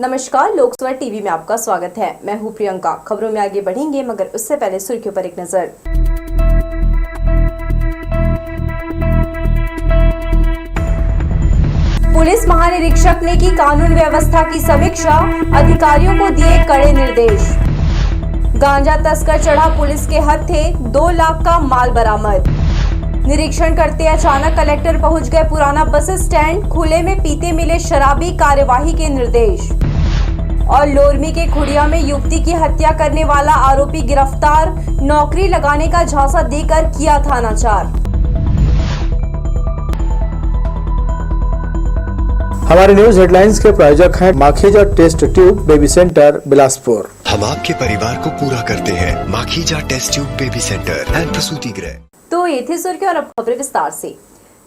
नमस्कार, लोकसभा टीवी में आपका स्वागत है। मैं हूं प्रियंका। खबरों में आगे बढ़ेंगे, मगर उससे पहले सुर्खियों पर एक नजर। पुलिस महानिरीक्षक ने की कानून व्यवस्था की समीक्षा, अधिकारियों को दिए कड़े निर्देश। गांजा तस्कर चढ़ा पुलिस के हत्थे, 2 लाख का माल बरामद। निरीक्षण करते अचानक कलेक्टर पहुंच गए पुराना बस स्टैंड, खुले में पीते मिले शराबी, कार्यवाही के निर्देश। और लोरमी के खुड़िया में युवती की हत्या करने वाला आरोपी गिरफ्तार, नौकरी लगाने का झांसा देकर किया था अनाचार। हमारे न्यूज हेडलाइंस के प्रायोजक हैं Makhija test tube baby centre Bilaspur. हम आपके परिवार को पूरा करते हैं। Makhija test tube baby centre and प्रसूति गृह। तो ये थी सुर्खियां और अब खबरें विस्तार से।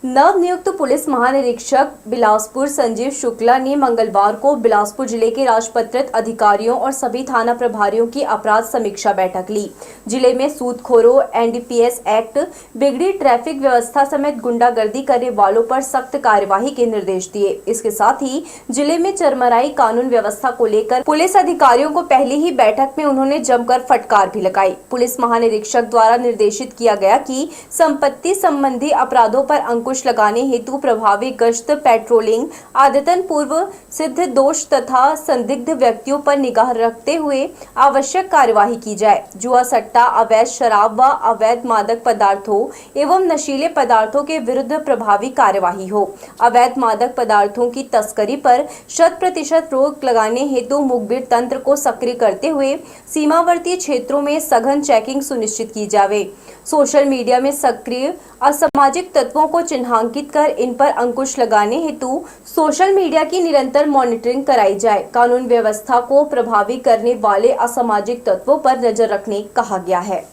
नव नियुक्त पुलिस महानिरीक्षक बिलासपुर संजीव शुक्ला ने मंगलवार को बिलासपुर जिले के राजपत्रित अधिकारियों और सभी थाना प्रभारियों की अपराध समीक्षा बैठक ली। जिले में सूदखोरों, एनडीपीएस एक्ट, बिगड़ी ट्रैफिक व्यवस्था समेत गुंडागर्दी करने वालों पर सख्त कार्यवाही के निर्देश दिए। इसके साथ ही जिले में चरमराई कानून व्यवस्था को लेकर पुलिस अधिकारियों को पहली ही बैठक में उन्होंने जमकर फटकार भी लगाई। पुलिस महानिरीक्षक द्वारा निर्देशित किया गया कि संपत्ति संबंधी अपराधों पर अंकुश लगाने हेतु प्रभावी गश्त, पेट्रोलिंग, आदतन पूर्व सिद्ध दोष तथा संदिग्ध व्यक्तियों पर निगाह रखते हुए आवश्यक कार्यवाही की जाए। जुआ सट्टा, अवैध शराब व अवैध मादक पदार्थों एवं नशीले पदार्थों के विरुद्ध प्रभावी कार्यवाही हो। अवैध मादक पदार्थों की तस्करी पर 100% रोक लगाने हेतु मुखबिर तंत्र को सक्रिय करते हुए सीमावर्ती क्षेत्रों में सघन चेकिंग सुनिश्चित की जावे। सोशल मीडिया में सक्रिय असामाजिक तत्वों को चिन्हांकित कर इन पर अंकुश लगाने हेतु सोशल मीडिया की निरंतर मॉनिटरिंग कराई जाए। कानून व्यवस्था को प्रभावी करने वाले असामाजिक तत्वों पर नजर रखने कहा गया है।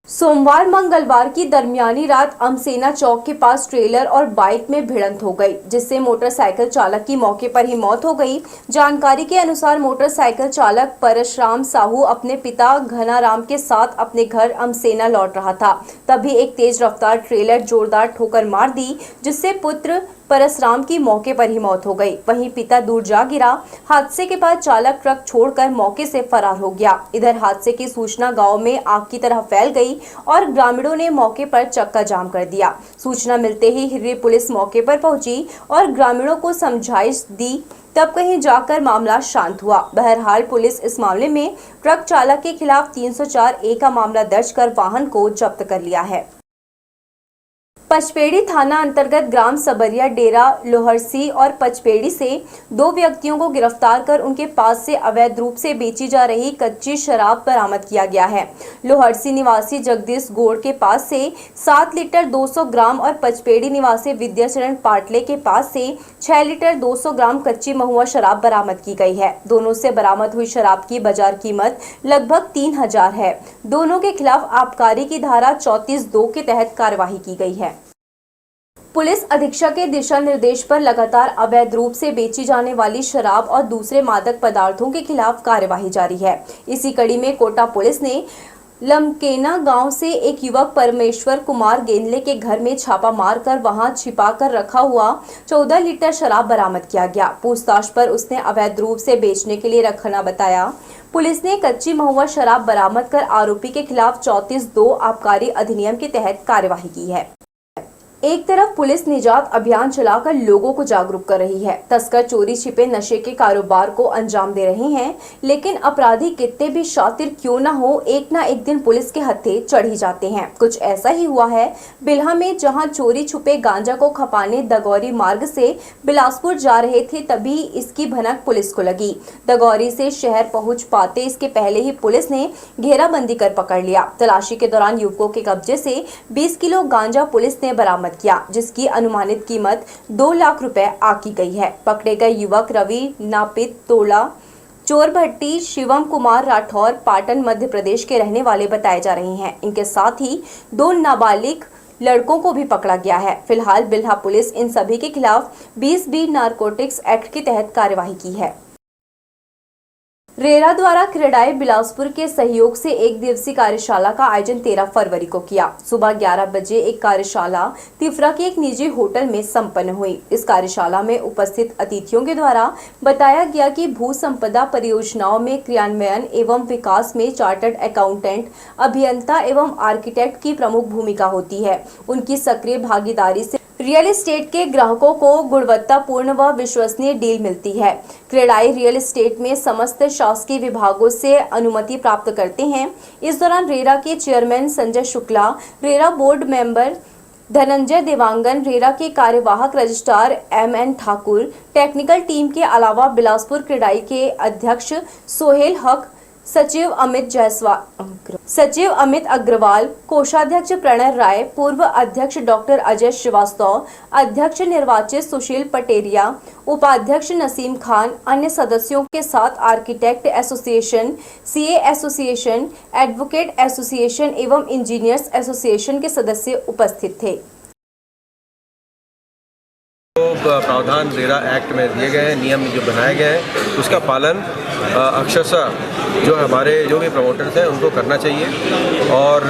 सोमवार मंगलवार की दरमियानी रात अमसेना चौक के पास ट्रेलर और बाइक में भिड़ंत हो गई, जिससे मोटरसाइकिल चालक की मौके पर ही मौत हो गई। जानकारी के अनुसार मोटरसाइकिल चालक परशुराम साहू अपने पिता घनाराम के साथ अपने घर अमसेना लौट रहा था। तभी एक तेज रफ्तार ट्रेलर जोरदार ठोकर मार दी, जिससे पुत्र परशुराम की मौके पर ही मौत हो गई। वहीं पिता दूर जा गिरा। हादसे के बाद चालक ट्रक छोड़कर मौके से फरार हो गया। इधर हादसे की सूचना गांव में आग की तरह फैल गई और ग्रामीणों ने मौके पर चक्का जाम कर दिया। सूचना मिलते ही हिर्री पुलिस मौके पर पहुंची और ग्रामीणों को समझाइश दी। तब कहीं जाकर मामला शांत हुआ। बहरहाल पुलिस इस मामले में ट्रक चालक के खिलाफ 304A का मामला दर्ज कर वाहन को जब्त कर लिया है। पचपेड़ी थाना अंतर्गत ग्राम सबरिया, डेरा लोहरसी और पचपेड़ी से 2 व्यक्तियों को गिरफ्तार कर उनके पास से अवैध रूप से बेची जा रही कच्ची शराब बरामद किया गया है। लोहरसी निवासी जगदीश गोड़ के पास से 7 लीटर 200 ग्राम और पचपेड़ी निवासी विद्याचरण पाटले के पास से 6 लीटर 200 ग्राम कच्ची महुआ शराब बरामद की गई है। दोनों से बरामद हुई शराब की बाजार कीमत लगभग 3000 है। दोनों के खिलाफ आबकारी की धारा 34(2) के तहत कार्यवाही की गई है। पुलिस अधीक्षक के दिशा निर्देश पर लगातार अवैध रूप से बेची जाने वाली शराब और दूसरे मादक पदार्थों के खिलाफ कार्यवाही जारी है। इसी कड़ी में कोटा पुलिस ने लमकेना गांव से एक युवक परमेश्वर कुमार गेंदले के घर में छापा मारकर वहां छिपाकर रखा हुआ 14 लीटर शराब बरामद किया गया। पूछताछ पर उसने अवैध रूप से बेचने के लिए रखना बताया। पुलिस ने कच्ची महुआ शराब बरामद कर आरोपी के खिलाफ 34(2) आबकारी अधिनियम के तहत कार्यवाही की है। एक तरफ पुलिस निजात अभियान चलाकर लोगों को जागरूक कर रही है। तस्कर चोरी छिपे नशे के कारोबार को अंजाम दे रहे हैं, लेकिन अपराधी कितने भी शातिर क्यों न हो, एक ना एक दिन पुलिस के हत्थे चढ़ ही जाते हैं। कुछ ऐसा ही हुआ है बिल्हा में, जहां चोरी छुपे गांजा को खपाने दगौरी मार्ग से बिलासपुर जा रहे थे, तभी इसकी भनक पुलिस को लगी। दगौरी से शहर पहुंच पाते इसके पहले ही पुलिस ने घेराबंदी कर पकड़ लिया। तलाशी के दौरान युवकों के कब्जे से 20 किलो गांजा पुलिस ने बरामद किया, जिसकी अनुमानित कीमत 2 लाख रुपए आकी गई है। पकड़े गए युवक रवि नापित तोला, चोरभट्टी, शिवम कुमार राठौर, पाटन मध्य प्रदेश के रहने वाले बताए जा रहे हैं। इनके साथ ही 2 नाबालिग लड़कों को भी पकड़ा गया है। फिलहाल बिल्हा पुलिस इन सभी के खिलाफ 20B नारकोटिक्स एक्ट के तहत कार्यवाही की है। रेरा द्वारा क्रेडाई बिलासपुर के सहयोग से एक दिवसीय कार्यशाला का आयोजन 13 फरवरी को किया। सुबह 11 बजे एक कार्यशाला तिफरा के एक निजी होटल में संपन्न हुई। इस कार्यशाला में उपस्थित अतिथियों के द्वारा बताया गया कि भू संपदा परियोजनाओं में क्रियान्वयन एवं विकास में चार्टर्ड अकाउंटेंट, अभियंता एवं आर्किटेक्ट की प्रमुख भूमिका होती है। उनकी सक्रिय भागीदारी से रियल एस्टेट के ग्राहकों को गुणवत्तापूर्ण व विश्वसनीय डील मिलती है। क्रेडाई रियल एस्टेट में समस्त शासकीय विभागों से अनुमति प्राप्त करते हैं। इस दौरान रेरा के chairman Sanjay Shukla, RERA board member Dhananjay Dewangan, RERA के कार्यवाहक registrar MN Thakur, technical team के अलावा बिलासपुर क्रेडाई के अध्यक्ष सोहेल हक, सचिव अमित अग्रवाल, कोषाध्यक्ष प्रणय राय, पूर्व अध्यक्ष डॉक्टर अजय श्रीवास्तव, अध्यक्ष निर्वाचित सुशील पटेरिया, उपाध्यक्ष नसीम खान, अन्य सदस्यों के साथ architect association, CA association, advocate association एवं इंजीनियर्स एसोसिएशन के सदस्य उपस्थित थे। प्रावधान रेरा एक्ट में दिए गए हैं, नियम जो बनाए गए हैं, उसका पालन अक्षरशः जो भी प्रमोटर्स हैं उनको करना चाहिए। और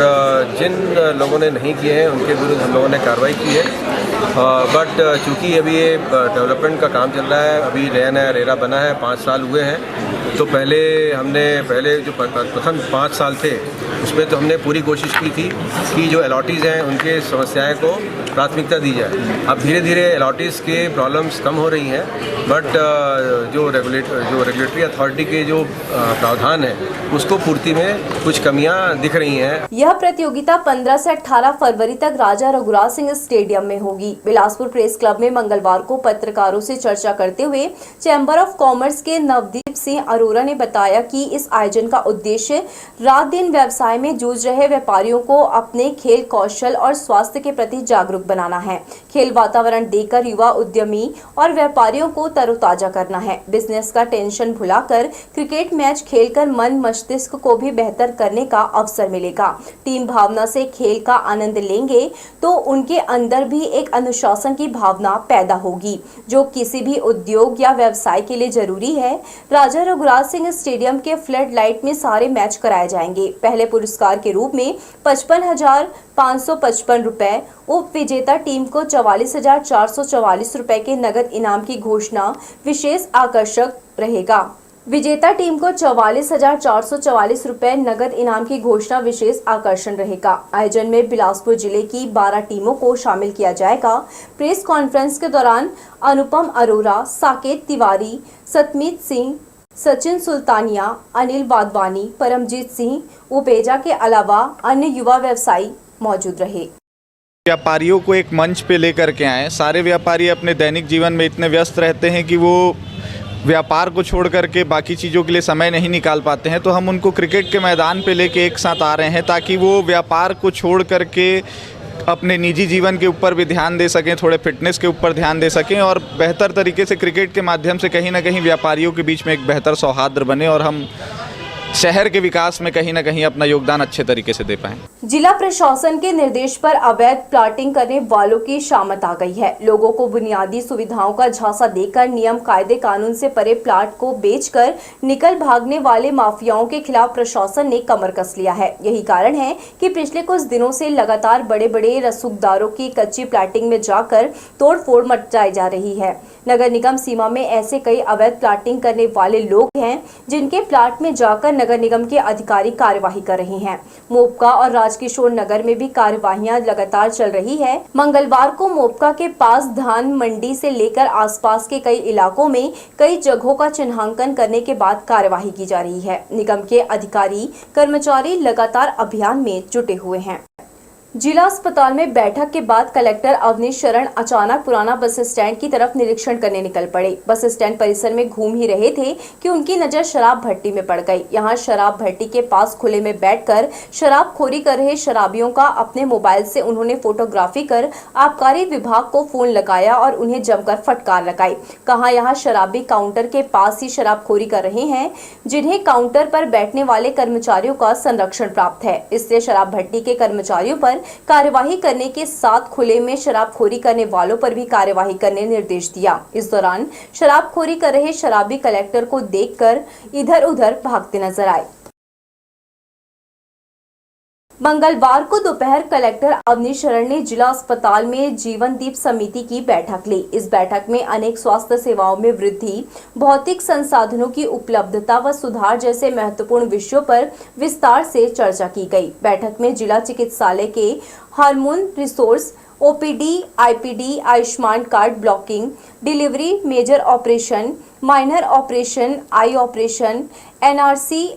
जिन लोगों ने नहीं किए हैं उनके विरुद्ध हम लोगों ने कार्रवाई की है। बट चूँकि अभी ये डेवलपमेंट का काम चल रहा है, अभी नया रेरा बना है, 5 साल हुए हैं, तो पहले जो प्रथम 5 साल थे उसमें तो हमने पूरी कोशिश की थी कि जो अलॉटीज़ हैं उनके समस्याएं को प्राथमिकता दी जाए। अब धीरे धीरे अलॉटीज़ के प्रॉब्लम्स कम हो रही हैं, बट जो रेगुलेटरी अथॉरिटी के जो प्रावधान है उसको पूर्ति में कुछ कमियां दिख रही हैं। यह प्रतियोगिता 15 से 18 फरवरी तक राजा रघुराज सिंह स्टेडियम में होगी। बिलासपुर प्रेस क्लब में मंगलवार को पत्रकारों से चर्चा करते हुए चैम्बर ऑफ कॉमर्स के नवदीप सिंह अरोरा ने बताया कि इस आयोजन का उद्देश्य रात दिन व्यवसाय में जूझ रहे व्यापारियों को अपने खेल कौशल और स्वास्थ्य के प्रति जागरूक बनाना है। खेल वातावरण देकर युवा उद्यमी और व्यापारियों को तरोताजा करना है। बिजनेस का टेंशन भुलाकर क्रिकेट मैच खेलकर मन मस्तिष्क को भी बेहतर करने का अवसर मिलेगा। टीम भावना से खेल का आनंद लेंगे तो उनके अंदर भी एक अनुशासन की भावना पैदा होगी, जो किसी भी उद्योग या व्यवसाय के लिए जरूरी है। राजा रघुराज सिंह स्टेडियम के फ्लड लाइट में सारे मैच कराए जाएंगे। पहले पुरस्कार के रूप में 55,555 रुपए, उप विजेता टीम को 44,444 रुपए के नगद इनाम की घोषणा विशेष आकर्षक रहेगा। विजेता टीम को 44,444 रुपए नगद इनाम की घोषणा विशेष आकर्षण रहेगा। आयोजन में बिलासपुर जिले की 12 टीमों को शामिल किया जाएगा। प्रेस कॉन्फ्रेंस के दौरान अनुपम अरोरा, साकेत तिवारी, सतमीत सिंह, सचिन सुल्तानिया, अनिल वाधवानी, परमजीत सिंह उपेजा के अलावा अन्य युवा व्यवसायी मौजूद रहे। व्यापारियों को एक मंच पे लेकर के आए। सारे व्यापारी अपने दैनिक जीवन में इतने व्यस्त रहते हैं कि वो व्यापार को छोड़ करके बाकी चीज़ों के लिए समय नहीं निकाल पाते हैं, तो हम उनको क्रिकेट के मैदान पे लेके एक साथ आ रहे हैं ताकि वो व्यापार को छोड़ करके अपने निजी जीवन के ऊपर भी ध्यान दे सकें, थोड़े फिटनेस के ऊपर ध्यान दे सकें और बेहतर तरीके से क्रिकेट के माध्यम से कहीं ना कहीं व्यापारियों के बीच में एक बेहतर सौहार्द बने और हम शहर के विकास में कहीं ना कहीं अपना योगदान अच्छे तरीके से दे पाएं। जिला प्रशासन के निर्देश पर अवैध प्लाटिंग करने वालों की शामत आ गई है। लोगों को बुनियादी सुविधाओं का झांसा देकर नियम कायदे कानून से परे प्लाट को बेचकर निकल भागने वाले माफियाओं के खिलाफ प्रशासन ने कमर कस लिया है। यही कारण है कि पिछले कुछ दिनों से लगातार बड़े बड़े रसूखदारों की कच्ची प्लाटिंग में जाकर तोड़फोड़ मचाई जा रही है। नगर निगम सीमा में ऐसे कई अवैध प्लाटिंग करने वाले लोग हैं जिनके प्लाट में जाकर नगर निगम के अधिकारी कार्यवाही कर रहे हैं। मोपका और राजकिशोर नगर में भी कार्यवाहियां लगातार चल रही है। मंगलवार को मोपका के पास धान मंडी से लेकर आसपास के कई इलाकों में कई जगहों का चिन्हांकन करने के बाद कार्यवाही की जा रही है। निगम के अधिकारी कर्मचारी लगातार अभियान में जुटे हुए हैं। जिला अस्पताल में बैठक के बाद कलेक्टर अवनीश शरण अचानक पुराना बस स्टैंड की तरफ निरीक्षण करने निकल पड़े। बस स्टैंड परिसर में घूम ही रहे थे कि उनकी नजर शराब भट्टी में पड़ गई। यहां शराब भट्टी के पास खुले में बैठकर शराबखोरी कर रहे शराबियों का अपने मोबाइल से उन्होंने फोटोग्राफी कर आबकारी विभाग को फोन लगाया और उन्हें जमकर फटकार लगाई। कहा यहां शराबी काउंटर के पास ही शराबखोरी कर रहे हैं, जिन्हें काउंटर पर बैठने वाले कर्मचारियों का संरक्षण प्राप्त है, इसलिए शराब भट्टी के कर्मचारियों पर कार्यवाही करने के साथ खुले में शराबखोरी करने वालों पर भी कार्यवाही करने निर्देश दिया। इस दौरान शराबखोरी कर रहे शराबी कलेक्टर को देखकर इधर उधर भागते नजर आए। मंगलवार को दोपहर कलेक्टर अवनीश शरण ने जिला अस्पताल में जीवन दीप समिति की बैठक ली। इस बैठक में अनेक स्वास्थ्य सेवाओं में वृद्धि, भौतिक संसाधनों की उपलब्धता व सुधार जैसे महत्वपूर्ण विषयों पर विस्तार से चर्चा की गई। बैठक में जिला चिकित्सालय के human resource, OPD, IPD, Ayushman card blocking, delivery, major operation, minor operation, eye operation, NRC,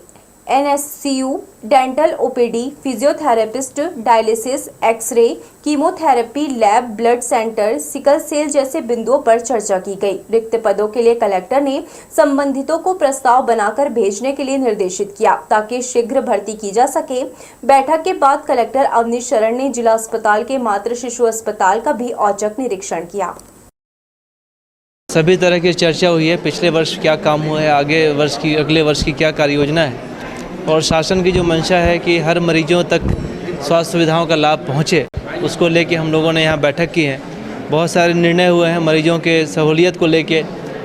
NSCU, dental OPD, physiotherapist, dialysis, x ray, chemotherapy lab, blood centre, sickle cell जैसे बिंदुओं पर चर्चा की गई। रिक्त पदों के लिए कलेक्टर ने संबंधितों को प्रस्ताव बनाकर भेजने के लिए निर्देशित किया ताकि शीघ्र भर्ती की जा सके। बैठक के बाद कलेक्टर अवनीश शरण ने जिला अस्पताल के मातृ शिशु अस्पताल का भी औचक निरीक्षण किया। सभी तरह की चर्चा हुई है, पिछले वर्ष क्या काम हुआ है, अगले वर्ष की क्या कार्य योजना है, और शासन की जो मंशा है कि हर मरीजों तक स्वास्थ्य सुविधाओं का लाभ पहुंचे, उसको लेके हम लोगों ने यहाँ बैठक की है। बहुत सारे निर्णय हुए हैं मरीजों के सहूलियत को लेके,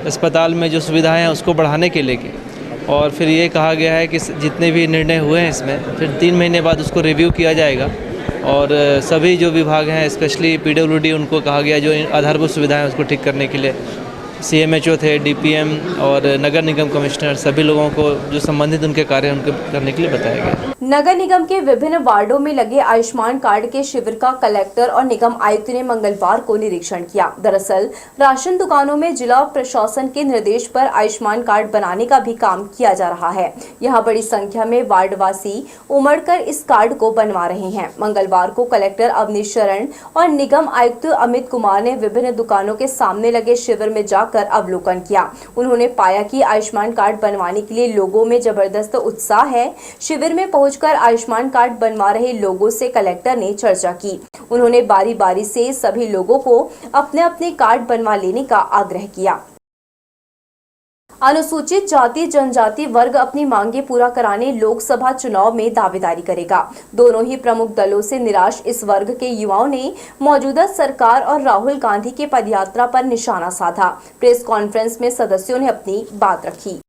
अस्पताल में जो सुविधाएं हैं उसको बढ़ाने के लेके, और फिर ये कहा गया है कि जितने भी निर्णय हुए हैं इसमें फिर 3 महीने बाद उसको रिव्यू किया जाएगा, और सभी जो विभाग हैं स्पेशली पीडब्ल्यूडी उनको कहा गया जो आधारभूत सुविधाएँ उसको ठीक करने के लिए, सीएमएचओ थे, डीपीएम और नगर निगम कमिश्नर, सभी लोगों को जो संबंधित उनके कार्य हैं उनको करने के लिए बताया गया। नगर निगम के विभिन्न वार्डों में लगे आयुष्मान कार्ड के शिविर का कलेक्टर और निगम आयुक्त ने मंगलवार को निरीक्षण किया। दरअसल राशन दुकानों में जिला प्रशासन के निर्देश पर आयुष्मान कार्ड बनाने का भी काम किया जा रहा है। यहाँ बड़ी संख्या में वार्डवासी उमड़कर इस कार्ड को बनवा रहे हैं। मंगलवार को कलेक्टर अवनीश शरण और निगम आयुक्त अमित कुमार ने विभिन्न दुकानों के सामने लगे शिविर में जाकर अवलोकन किया। उन्होंने पाया कि आयुष्मान कार्ड बनवाने के लिए लोगों में जबरदस्त उत्साह है। शिविर में पहुंचकर आयुष्मान कार्ड बनवा रहे लोगों से कलेक्टर ने चर्चा की। उन्होंने बारी बारी से सभी लोगों को अपने अपने कार्ड बनवा लेने का आग्रह किया। अनुसूचित जाति जनजाति वर्ग अपनी मांगे पूरा कराने लोकसभा चुनाव में दावेदारी करेगा। दोनों ही प्रमुख दलों से निराश इस वर्ग के युवाओं ने मौजूदा सरकार और राहुल गांधी के पदयात्रा पर निशाना साधा। प्रेस कॉन्फ्रेंस में सदस्यों ने अपनी बात रखी।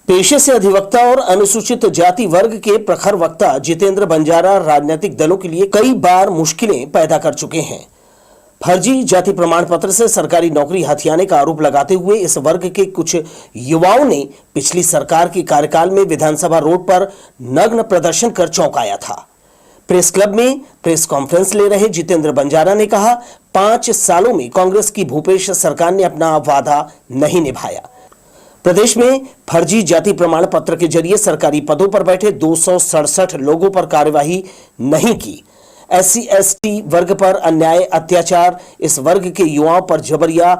पेशे से अधिवक्ता और अनुसूचित जाति वर्ग के प्रखर वक्ता जितेंद्र बंजारा राजनीतिक दलों के लिए कई बार मुश्किलें पैदा कर चुके हैं। फर्जी जाति प्रमाण पत्र से सरकारी नौकरी हथियाने का आरोप लगाते हुए इस वर्ग के कुछ युवाओं ने पिछली सरकार के कार्यकाल में विधानसभा रोड पर नग्न प्रदर्शन कर चौंकाया था। प्रेस क्लब में प्रेस कॉन्फ्रेंस ले रहे जितेंद्र बंजारा ने कहा, 5 सालों में कांग्रेस की भूपेश सरकार ने अपना वादा नहीं निभाया। प्रदेश में फर्जी जाति प्रमाण पत्र के जरिए सरकारी पदों पर बैठे 267 लोगों पर कार्यवाही नहीं की। SC/ST वर्ग पर अन्याय अत्याचार, इस वर्ग के युवाओं पर जबरिया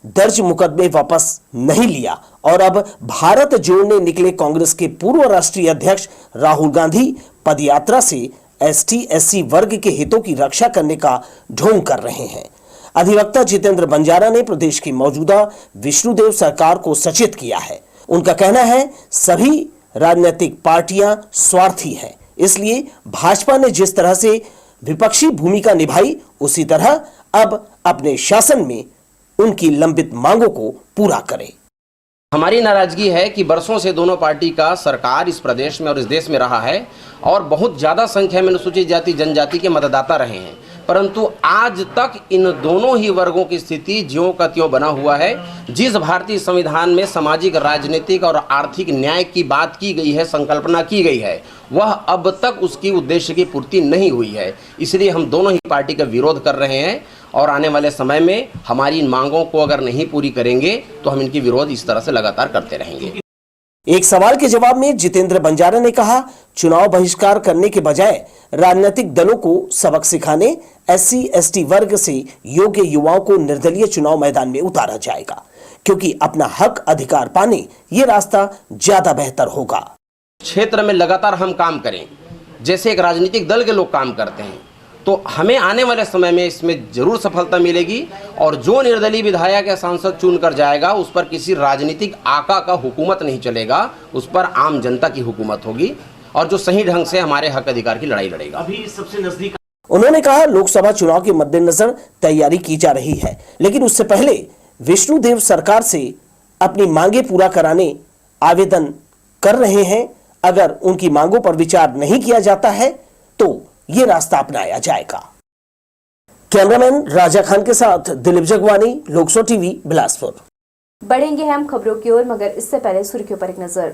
दर्ज मुकदमे वापस नहीं लिया और अब भारत जोड़ने निकले कांग्रेस के पूर्व राष्ट्रीय अध्यक्ष राहुल गांधी पदयात्रा से ST/SC वर्ग के हितों की रक्षा करने का ढोंग कर रहे हैं। अधिवक्ता जितेंद्र बंजारा ने प्रदेश की मौजूदा विष्णुदेव सरकार को सचेत किया है। उनका कहना है, सभी राजनीतिक पार्टियां स्वार्थी हैं, इसलिए भाजपा ने जिस तरह से विपक्षी भूमिका निभाई उसी तरह अब अपने शासन में उनकी लंबित मांगों को पूरा करे। हमारी नाराजगी है कि बरसों से दोनों पार्टी का सरकार इस प्रदेश में और इस देश में रहा है और बहुत ज़्यादा संख्या में अनुसूचित जाति जनजाति के मतदाता रहे हैं, परंतु आज तक इन दोनों ही वर्गों की स्थिति ज्यों का त्यों बना हुआ है। जिस भारतीय संविधान में सामाजिक, राजनीतिक और आर्थिक न्याय की बात की गई है, संकल्पना की गई है, वह अब तक उसकी उद्देश्य की पूर्ति नहीं हुई है। इसलिए हम दोनों ही पार्टी का विरोध कर रहे हैं और आने वाले समय में हमारी इन मांगों को अगर नहीं पूरी करेंगे तो हम इनकी विरोध इस तरह से लगातार करते रहेंगे। एक सवाल के जवाब में जितेंद्र बंजारा ने कहा, चुनाव बहिष्कार करने के बजाय राजनीतिक दलों को सबक सिखाने SC/ST वर्ग से योग्य युवाओं को निर्दलीय चुनाव मैदान में उतारा जाएगा, क्योंकि अपना हक अधिकार पाने ये रास्ता ज्यादा बेहतर होगा। क्षेत्र में लगातार हम काम करें जैसे एक राजनीतिक दल के लोग काम करते हैं, तो हमें आने वाले समय में इसमें जरूर सफलता मिलेगी और जो निर्दलीय विधायक या सांसद चुन कर जाएगा उस पर किसी राजनीतिक आका का हुकूमत नहीं चलेगा, उस पर आम जनता की हुकूमत होगी और जो सही ढंग से हमारे हक अधिकार की लड़ाई लड़ेगा। अभी सबसे नजदीक उन्होंने कहा लोकसभा चुनाव के मद्देनजर तैयारी की जा रही है, लेकिन उससे पहले विष्णुदेव सरकार से अपनी मांगे पूरा कराने आवेदन कर रहे हैं। अगर उनकी मांगों पर विचार नहीं किया जाता है तो ये रास्ता अपनाया जाएगा। कैमरामैन राजा खान के साथ दिलीप जगवानी, लोकसो टीवी, बिलासपुर। बढ़ेंगे हम खबरों की ओर, मगर इससे पहले सुर्खियों पर एक नजर।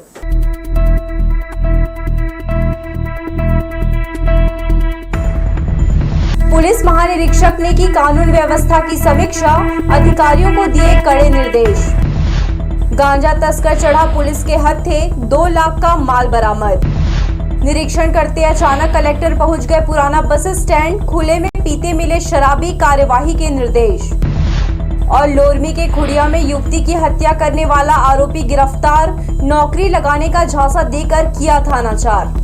पुलिस महानिरीक्षक ने की कानून व्यवस्था की समीक्षा, अधिकारियों को दिए कड़े निर्देश। गांजा तस्कर चढ़ा पुलिस के हत्थे, 2 लाख का माल बरामद। निरीक्षण करते अचानक कलेक्टर पहुंच गए पुराना बस स्टैंड, खुले में पीते मिले शराबी, कार्यवाही के निर्देश। और लोरमी के खुड़िया में युवती की हत्या करने वाला आरोपी गिरफ्तार, नौकरी लगाने का झांसा देकर किया था अनाचार।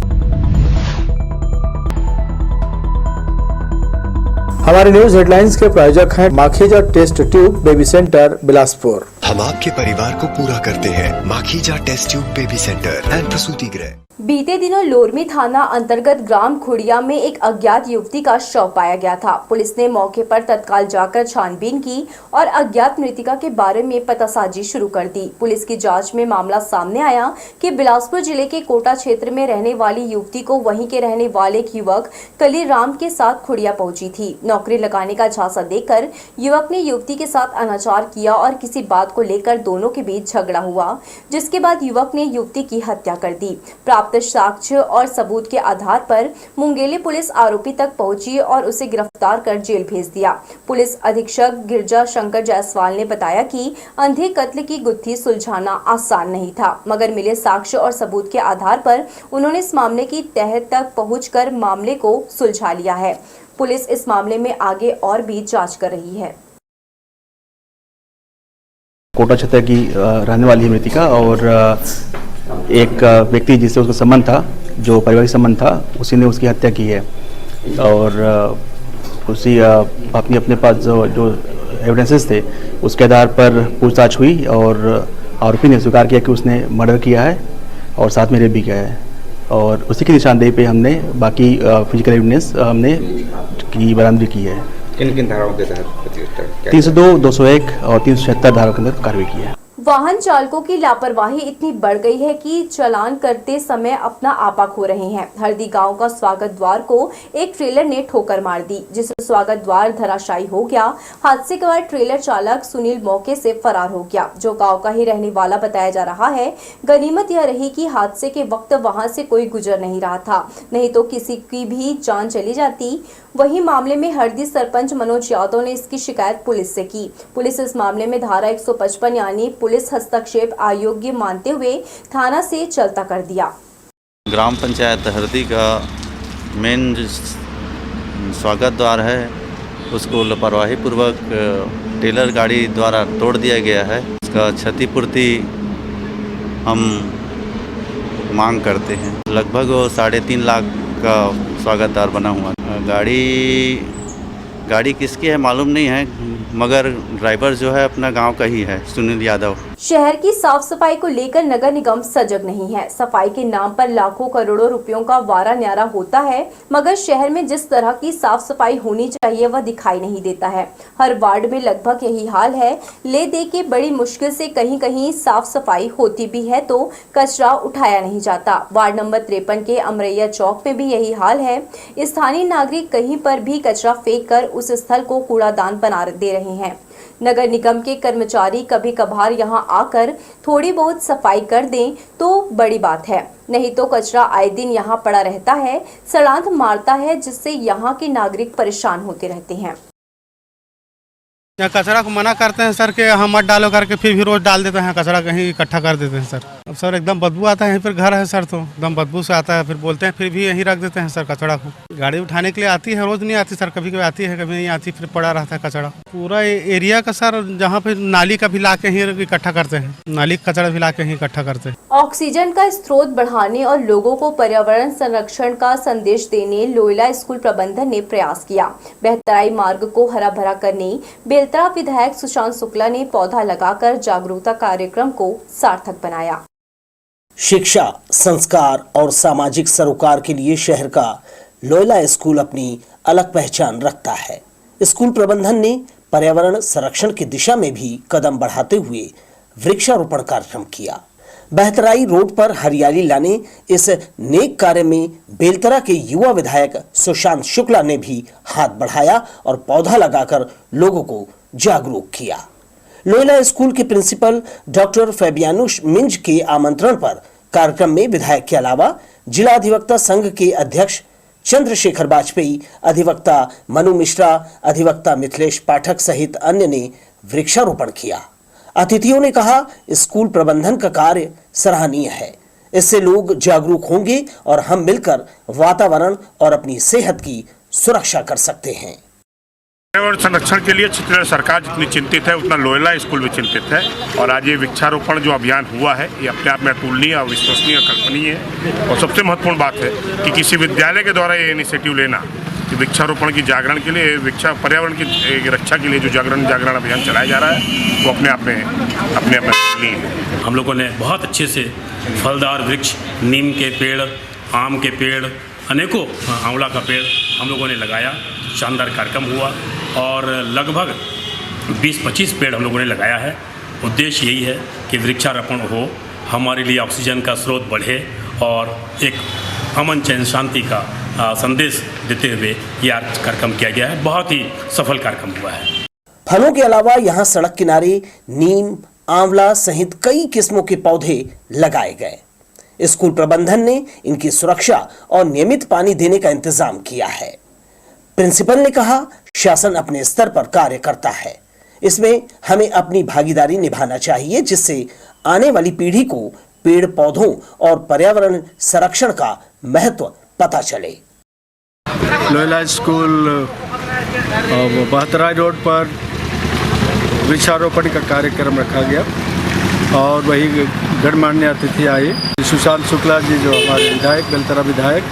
हमारे न्यूज हेडलाइंस के प्रायोजक हैं Makhija test tube baby centre, Bilaspur. हम आपके परिवार को पूरा करते हैं Makhija test tube baby centre and प्रसूति गृह। बीते दिनों लोरमी थाना अंतर्गत ग्राम खुड़िया में एक अज्ञात युवती का शव पाया गया था। पुलिस ने मौके पर तत्काल जाकर छानबीन की और अज्ञात मृतिका के बारे में पतासाजी शुरू कर दी। पुलिस की जांच में मामला सामने आया कि बिलासपुर जिले के कोटा क्षेत्र में रहने वाली युवती को वहीं के रहने वाले एक युवक कलीराम के साथ खुड़िया पहुंची थी। नौकरी लगाने का झांसा देकर युवक ने युवती के साथ अनाचार किया और किसी बात को लेकर दोनों के बीच झगड़ा हुआ, जिसके बाद युवक ने युवती की हत्या कर दी। प्राप्त साक्ष्य और सबूत के आधार पर मुंगेली पुलिस आरोपी तक पहुंची और उसे गिरफ्तार कर जेल भेज दिया। पुलिस अधीक्षक गिरजा शंकर जायसवाल ने बताया कि अंधे कत्ल की गुत्थी सुलझाना आसान नहीं था, मगर मिले साक्ष्य और सबूत के आधार पर उन्होंने इस मामले की तह तक पहुंचकर मामले को सुलझा लिया है। पुलिस इस मामले में आगे और भी जांच कर रही है। कोटा क्षेत्र की रहने वाली मृतिका और एक व्यक्ति जिससे उसका संबंध था, जो पारिवारिक संबंध था, उसी ने उसकी हत्या की है। और उसी अपने पास जो एविडेंसेस थे उसके आधार पर पूछताछ हुई और आरोपी ने स्वीकार किया कि उसने मर्डर किया है और साथ में रेप भी किया है। और उसी की निशानदेही पे हमने बाकी फिजिकल एविडेंस हमने की बरामदगी की है। किन धाराओं के तहत? 302, 201 और 376 धाराओं के अंदर कार्रवाई की है। वाहन चालकों की लापरवाही इतनी बढ़ गई है कि चालान करते समय अपना आपा खो रहे हैं। हरदी गांव का स्वागत द्वार को एक ट्रेलर ने ठोकर मार दी, जिससे स्वागत द्वार धराशायी हो गया। हादसे के बाद ट्रेलर चालक सुनील मौके से फरार हो गया, जो गांव का ही रहने वाला बताया जा रहा है। गनीमत यह रही कि हादसे के वक्त वहां से कोई गुजर नहीं रहा था, नहीं तो किसी की भी जान चली जाती। वहीं मामले में हरदी सरपंच मनोज यादव ने इसकी शिकायत पुलिस से की। पुलिस इस मामले में धारा 155 यानी पुलिस हस्तक्षेप अयोग्य मानते हुए थाना से चलता कर दिया। ग्राम पंचायत हरदी का मेन स्वागत द्वार है, उसको लापरवाही पूर्वक टेलर गाड़ी द्वारा तोड़ दिया गया है। इसका क्षतिपूर्ति हम मांग करते हैं। लगभग 3.5 लाख का स्वागत द्वार बना हुआ। गाड़ी किसकी है मालूम नहीं है, मगर ड्राइवर जो है अपना गांव का ही है, सुनील यादव। शहर की साफ सफाई को लेकर नगर निगम सजग नहीं है। सफाई के नाम पर लाखों करोड़ों रुपयों का वारा न्यारा होता है, मगर शहर में जिस तरह की साफ सफाई होनी चाहिए वह दिखाई नहीं देता है। हर वार्ड में लगभग यही हाल है। ले दे के बड़ी मुश्किल से कहीं कहीं साफ सफाई होती भी है तो कचरा उठाया नहीं जाता। वार्ड नंबर 53 के अमरैया चौक में भी यही हाल है। स्थानीय नागरिक कहीं पर भी कचरा फेंक कर उस स्थल को कूड़ादान बना दे रहे हैं। नगर निगम के कर्मचारी कभी कभार यहां आकर थोड़ी बहुत सफाई कर दें तो बड़ी बात है, नहीं तो कचरा आए दिन यहां पड़ा रहता है, सड़ांध मारता है, जिससे यहां के नागरिक परेशान होते रहते हैं। यहाँ कचरा को मना करते हैं सर कि हम मत डालो करके, फिर भी रोज डाल देते हैं कचरा, कहीं इकट्ठा कर देते हैं सर। अब सर एकदम बदबू आता है, यहीं पर घर है सर, तो एकदम बदबू से आता है। फिर बोलते हैं, फिर भी यहीं रख देते हैं सर कचरा को। गाड़ी उठाने के लिए आती है, रोज नहीं आती सर, कभी कभी आती है, कभी नहीं आती, फिर पड़ा रहता है कचरा पूरा एरिया का सर। जहाँ पे नाली का भी ला के ही इकट्ठा करते हैं, नाली का कचरा भी ला के ही इकट्ठा करते हैं। ऑक्सीजन का स्रोत बढ़ाने और लोगों को पर्यावरण संरक्षण का संदेश देने लोयला स्कूल प्रबंधन ने प्रयास किया। बेहतराई मार्ग को हरा भरा करने बेलतरा विधायक सुशांत शुक्ला ने पौधा लगाकर जागरूकता कार्यक्रम को सार्थक बनाया। शिक्षा, संस्कार और सामाजिक सरोकार के लिए शहर का लोयला स्कूल अपनी अलग पहचान रखता है। स्कूल प्रबंधन ने पर्यावरण संरक्षण की दिशा में भी कदम बढ़ाते हुए वृक्षारोपण कार्यक्रम किया। बहतराई रोड पर हरियाली लाने इस नेक कार्य में बेलतरा के युवा विधायक सुशांत शुक्ला ने भी हाथ बढ़ाया और पौधा लगाकर लोगों को जागरूक किया। लोयला स्कूल के प्रिंसिपल डॉक्टर फैबियानुश मिंज के आमंत्रण पर कार्यक्रम में विधायक के अलावा जिला अधिवक्ता संघ के अध्यक्ष चंद्रशेखर वाजपेयी, अधिवक्ता मनु मिश्रा, अधिवक्ता मिथिलेश पाठक सहित अन्य ने वृक्षारोपण किया। अतिथियों ने कहा, स्कूल प्रबंधन का कार्य सराहनीय है। इससे लोग जागरूक होंगे और हम मिलकर वातावरण और अपनी सेहत की सुरक्षा कर सकते हैं। पर्यावरण संरक्षण के लिए छत्तीसगढ़ सरकार जितनी चिंतित है उतना लोयला स्कूल भी चिंतित है और आज ये वृक्षारोपण जो अभियान हुआ है ये अपने आप में अतुलनीय और विश्वसनीय और कल्पनीय है। और सबसे महत्वपूर्ण बात है कि किसी विद्यालय के द्वारा ये इनिशिएटिव लेना कि वृक्षारोपण की जागरण के लिए पर्यावरण की रक्षा के लिए जो जागरण अभियान चलाया जा रहा है वो अपने आप में अतुलनीय है। हम लोगों ने बहुत अच्छे से फलदार वृक्ष, नीम के पेड़, आम के पेड़, अनेकों आंवला का पेड़ हम लोगों ने लगाया। शानदार कार्यक्रम हुआ और लगभग 20-25 पेड़ हम लोगों ने लगाया है। उद्देश्य यही है कि वृक्षारोपण हो, हमारे लिए ऑक्सीजन का स्रोत बढ़े और एक अमन चैन शांति का संदेश देते हुए यह कार्यक्रम किया गया है। बहुत ही सफल कार्यक्रम हुआ है। फलों के अलावा यहाँ सड़क किनारे नीम, आंवला सहित कई किस्मों के पौधे लगाए गए। स्कूल प्रबंधन ने इनकी सुरक्षा और नियमित पानी देने का इंतजाम किया है। प्रिंसिपल ने कहा, शासन अपने स्तर पर कार्य करता है, इसमें हमें अपनी भागीदारी निभाना चाहिए जिससे आने वाली पीढ़ी को पेड़ पौधों और पर्यावरण संरक्षण का महत्व पता चले। लोयला स्कूल बहतराई रोड पर वृक्षारोपण का कार्यक्रम रखा गया और वही गणमान्य अतिथि आए। सुशांत शुक्ला जी जो हमारे विधायक, बेलतरा विधायक,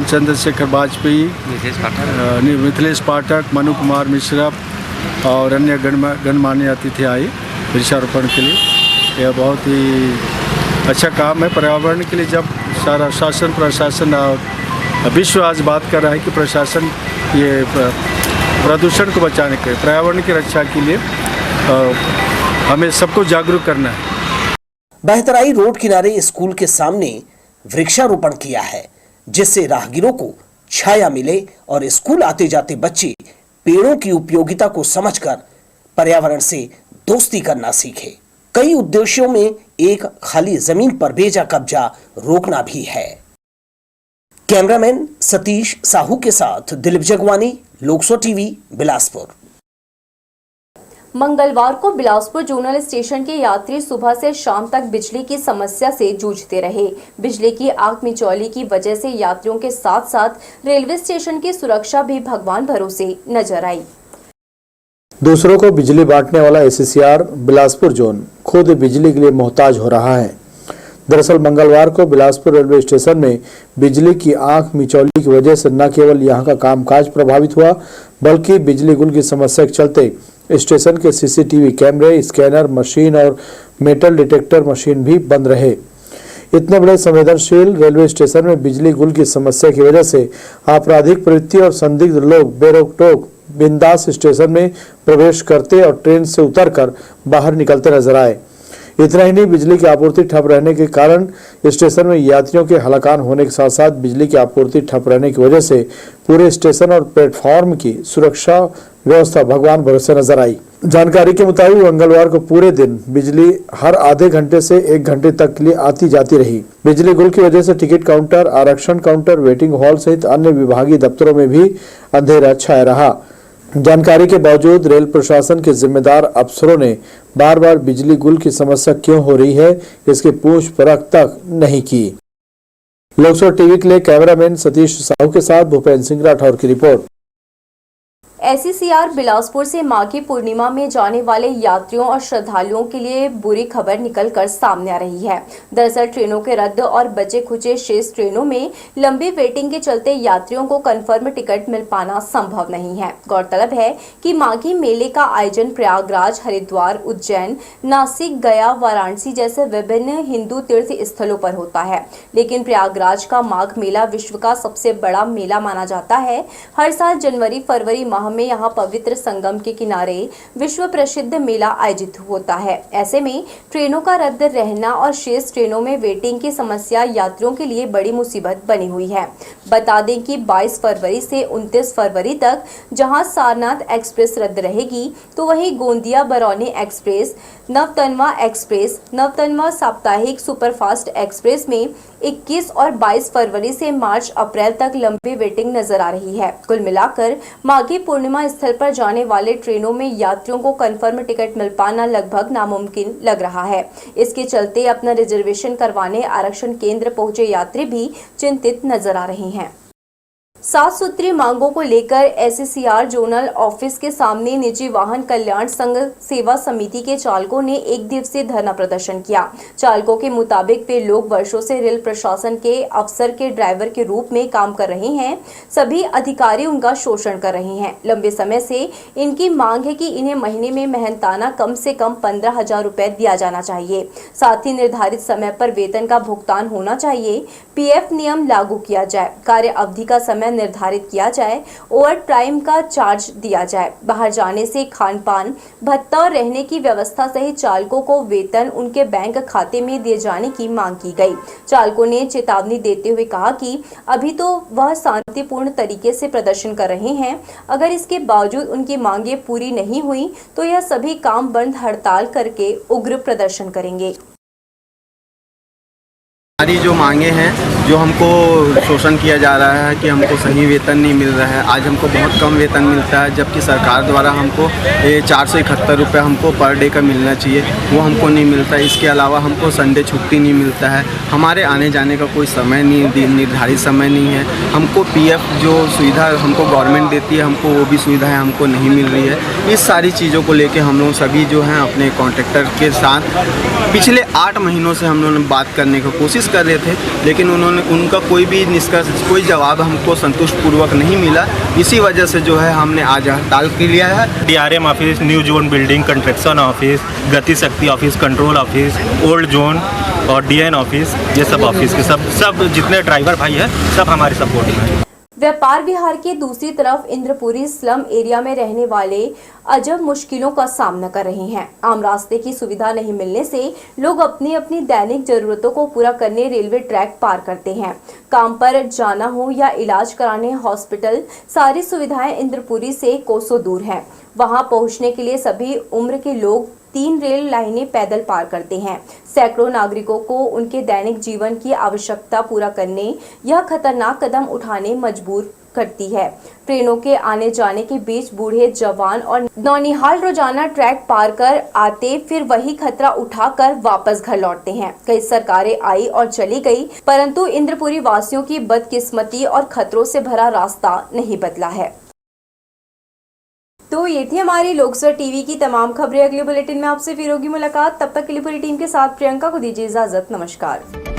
चंद्रशेखर वाजपेयी, मिथिलेश पाठक, मनु कुमार मिश्रा और अन्य गणमान्य अतिथि आए वृक्षारोपण के लिए। यह बहुत ही अच्छा काम है पर्यावरण के लिए। जब सारा शासन प्रशासन और विश्व आज बात कर रहा है कि प्रशासन ये प्रदूषण को बचाने के, पर्यावरण की रक्षा के लिए हमें सबको जागरूक करना है। बहतराई रोड किनारे स्कूल के सामने वृक्षारोपण किया है जिससे राहगीरों को छाया मिले और स्कूल आते जाते बच्चे पेड़ों की उपयोगिता को समझकर पर्यावरण से दोस्ती करना सीखे। कई उद्देश्यों में एक खाली जमीन पर बेजा कब्जा रोकना भी है। कैमरामैन सतीश साहू के साथ दिलीप जगवानी, लोकसो टीवी, बिलासपुर। मंगलवार को बिलासपुर जोनल स्टेशन के यात्री सुबह से शाम तक बिजली की समस्या से जूझते रहे। बिजली की आग मिचौली की वजह से यात्रियों के साथ साथ रेलवे स्टेशन की सुरक्षा भी भगवान भरोसे नजर आई। दूसरों को बिजली बांटने वाला एससीआर बिलासपुर जोन खुद बिजली के लिए मोहताज हो रहा है। दरअसल मंगलवार को बिलासपुर रेलवे स्टेशन में बिजली की आंख मिचौली की वजह से न केवल यहां का कामकाज प्रभावित हुआ बल्कि बिजली गुल की समस्या के चलते स्टेशन के सीसीटीवी कैमरे, स्कैनर मशीन और मेटल डिटेक्टर मशीन भी बंद रहे। इतने बड़े संवेदनशील रेलवे स्टेशन में बिजली गुल की समस्या की वजह से आपराधिक प्रवृत्ति और संदिग्ध लोग बेरोक-टोक बिंदास स्टेशन में प्रवेश करते और ट्रेन से उतरकर बाहर निकलते नजर आए। इतना ही नहीं, बिजली की आपूर्ति ठप रहने के कारण स्टेशन में यात्रियों के हलाकान होने के साथ साथ बिजली की आपूर्ति ठप रहने की वजह से पूरे स्टेशन और प्लेटफॉर्म की सुरक्षा व्यवस्था भगवान भरोसे नजर आई। जानकारी के मुताबिक मंगलवार को पूरे दिन बिजली हर आधे घंटे से 1 घंटे तक के लिए आती जाती रही। बिजली गुल की वजह से टिकट काउंटर, आरक्षण काउंटर, वेटिंग हॉल सहित अन्य विभागीय दफ्तरों में भी अंधेरा छाया रहा। जानकारी के बावजूद रेल प्रशासन के जिम्मेदार अफसरों ने बार बार बिजली गुल की समस्या क्यों हो रही है इसकी पूछ परख तक नहीं की। लोकसभा टीवी के लिए कैमरामैन सतीश साहू के साथ भूपेंद्र सिंह राठौर की रिपोर्ट। SCCR बिलासपुर से माघी पूर्णिमा में जाने वाले यात्रियों और श्रद्धालुओं के लिए बुरी खबर निकलकर सामने आ रही है। दरअसल ट्रेनों के रद्द और बचे खुचे शेष ट्रेनों में लंबी वेटिंग के चलते यात्रियों को कंफर्म टिकट मिल पाना संभव नहीं है। गौरतलब है कि माघी मेले का आयोजन प्रयागराज, हरिद्वार, उज्जैन, नासिक, गया, वाराणसी जैसे विभिन्न हिंदू तीर्थ स्थलों पर होता है, लेकिन प्रयागराज का माघ मेला विश्व का सबसे बड़ा मेला माना जाता है। हर साल जनवरी फरवरी माह में यहाँ पवित्र संगम के किनारे विश्व प्रसिद्ध मेला आयोजित होता है। ऐसे में ट्रेनों का रद्द रहना और शेष ट्रेनों में वेटिंग की समस्या यात्रियों के लिए बड़ी मुसीबत बनी हुई है। बता दें कि 22 फरवरी से 29 फरवरी तक जहां सारनाथ एक्सप्रेस रद्द रहेगी, तो वहीं गोंदिया बरौनी एक्सप्रेस, नवतनवा एक्सप्रेस, नवतनवा साप्ताहिक सुपरफास्ट एक्सप्रेस में 21 और 22 फरवरी से मार्च अप्रैल तक लंबी वेटिंग नजर आ रही है। कुल मिलाकर माघी पूर्णिमा स्थल पर जाने वाले ट्रेनों में यात्रियों को कंफर्म टिकट मिल पाना लगभग नामुमकिन लग रहा है। इसके चलते अपना रिजर्वेशन करवाने आरक्षण केंद्र पहुंचे यात्री भी चिंतित नजर आ रहे हैं। 7 सूत्री मांगों को लेकर SCCR जोनल ऑफिस के सामने निजी वाहन कल्याण संघ सेवा समिति के चालकों ने एक दिवसीय धरना प्रदर्शन किया। चालकों के मुताबिक वे लोग वर्षों से रेल प्रशासन के अफसर के ड्राइवर के रूप में काम कर रहे हैं। सभी अधिकारी उनका शोषण कर रहे हैं। लंबे समय से इनकी मांग है कि इन्हें महीने में मेहनताना कम से कम 15,000 रुपए दिया जाना चाहिए। साथ ही निर्धारित समय पर वेतन का भुगतान होना चाहिए। PF नियम लागू किया जाए, कार्य अवधि का समय निर्धारित किया जाए, ओवर टाइम का चार्ज दिया जाए, बाहर जाने से खान पान भत्ता और रहने की व्यवस्था सहित चालकों को वेतन उनके बैंक खाते में दिए जाने की मांग की गई। चालकों ने चेतावनी देते हुए कहा कि अभी तो वह शांतिपूर्ण तरीके से प्रदर्शन कर रहे हैं। अगर इसके बावजूद उनकी मांगें पूरी नहीं हुई तो यह सभी काम बंद हड़ताल करके उग्र प्रदर्शन करेंगे। हमारी जो मांगे हैं, जो हमको शोषण किया जा रहा है कि हमको सही वेतन नहीं मिल रहा है। आज हमको बहुत कम वेतन मिलता है, जबकि सरकार द्वारा हमको 471 रुपये हमको पर डे का मिलना चाहिए, वो हमको नहीं मिलता। इसके अलावा हमको संडे छुट्टी नहीं मिलता है। हमारे आने जाने का कोई समय नहीं, निर्धारित समय नहीं है। हमको PF जो सुविधा हमको गवर्नमेंट देती है, हमको वो भी सुविधाएँ हमको नहीं मिल रही है। इस सारी चीज़ों को लेकर हम लोग सभी जो हैं अपने कॉन्ट्रैक्टर के साथ पिछले 8 महीनों से हम लोगों ने बात करने की कोशिश कर रहे थे, लेकिन उनका कोई भी निष्कर्ष, कोई जवाब हमको संतुष्टपूर्वक नहीं मिला। इसी वजह से जो है हमने आज हड़ताल कर लिया है। DRM office, new zone building, construction office, गति शक्ति office, control office, old zone और DN ऑफिस, ये सब ऑफिस के सब जितने ड्राइवर भाई हैं सब हमारे सपोर्ट में हैं। व्यापार विहार के दूसरी तरफ इंद्रपुरी स्लम एरिया में रहने वाले अजब मुश्किलों का सामना कर रहे हैं। आम रास्ते की सुविधा नहीं मिलने से लोग अपनी अपनी दैनिक जरूरतों को पूरा करने रेलवे ट्रैक पार करते हैं। काम पर जाना हो या इलाज कराने हॉस्पिटल, सारी सुविधाएं इंद्रपुरी से कोसों दूर हैं। वहां पहुंचने के लिए सभी उम्र के लोग 3 रेल लाइनें पैदल पार करते हैं। सैकड़ों नागरिकों को उनके दैनिक जीवन की आवश्यकता पूरा करने यह खतरनाक कदम उठाने मजबूर करती है। ट्रेनों के आने जाने के बीच बूढ़े, जवान और नौनिहाल रोजाना ट्रैक पार कर आते, फिर वही खतरा उठाकर वापस घर लौटते हैं। कई सरकारें आई और चली गई, परंतु इंद्रपुरी वासियों की बदकिस्मती और खतरों से भरा रास्ता नहीं बदला है। तो ये थी हमारी लोकसभा टीवी की तमाम खबरें। अगले बुलेटिन में आपसे फिर होगी मुलाकात। तब तक के लिए पूरी टीम के साथ प्रियंका को दीजिए इजाजत। नमस्कार।